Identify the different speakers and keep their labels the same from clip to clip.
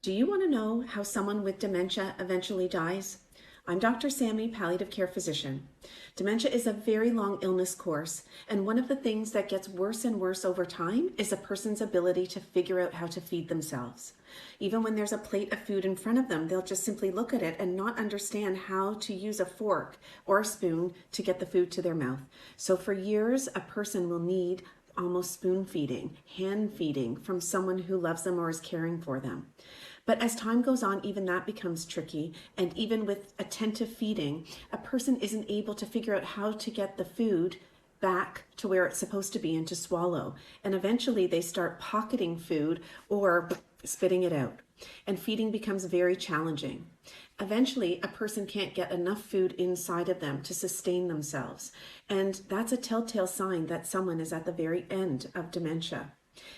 Speaker 1: Do you want to know how someone with dementia eventually dies? I'm Dr. Sammy, palliative care physician. Dementia is a very long illness course, and one of the things that gets worse and worse over time is a person's ability to figure out how to feed themselves. Even when there's a plate of food in front of them, they'll just simply look at it and not understand how to use a fork or a spoon to get the food to their mouth. So for years, a person will need almost spoon feeding, hand feeding from someone who loves them or is caring for them. But as time goes on, even that becomes tricky. And even with attentive feeding, a person isn't able to figure out how to get the food back to where it's supposed to be and to swallow. And eventually they start pocketing food or spitting it out. And feeding becomes very challenging. Eventually, a person can't get enough food inside of them to sustain themselves. And that's a telltale sign that someone is at the very end of dementia.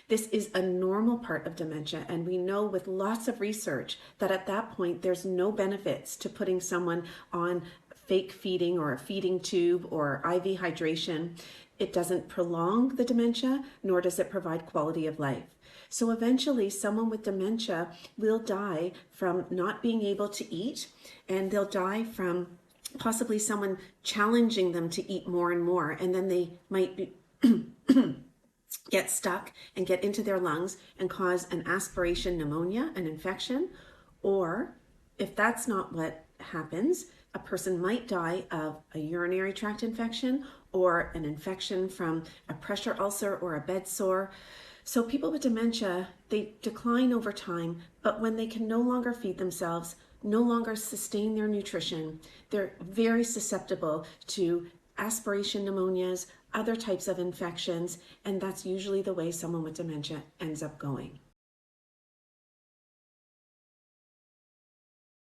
Speaker 1: This is a normal part of dementia, and we know with lots of research that at that point there's no benefits to putting someone on fake feeding or a feeding tube or IV hydration. It doesn't prolong the dementia, nor does it provide quality of life. So eventually someone with dementia will die from not being able to eat, and they'll die from possibly someone challenging them to eat more and more, and then they might be get stuck and get into their lungs and cause an aspiration pneumonia, an infection. Or if that's not what happens, a person might die of a urinary tract infection or an infection from a pressure ulcer or a bed sore. So people with dementia, they decline over time, but when they can no longer feed themselves, no longer sustain their nutrition, they're very susceptible to aspiration pneumonias, other types of infections, and that's usually the way someone with dementia ends up going.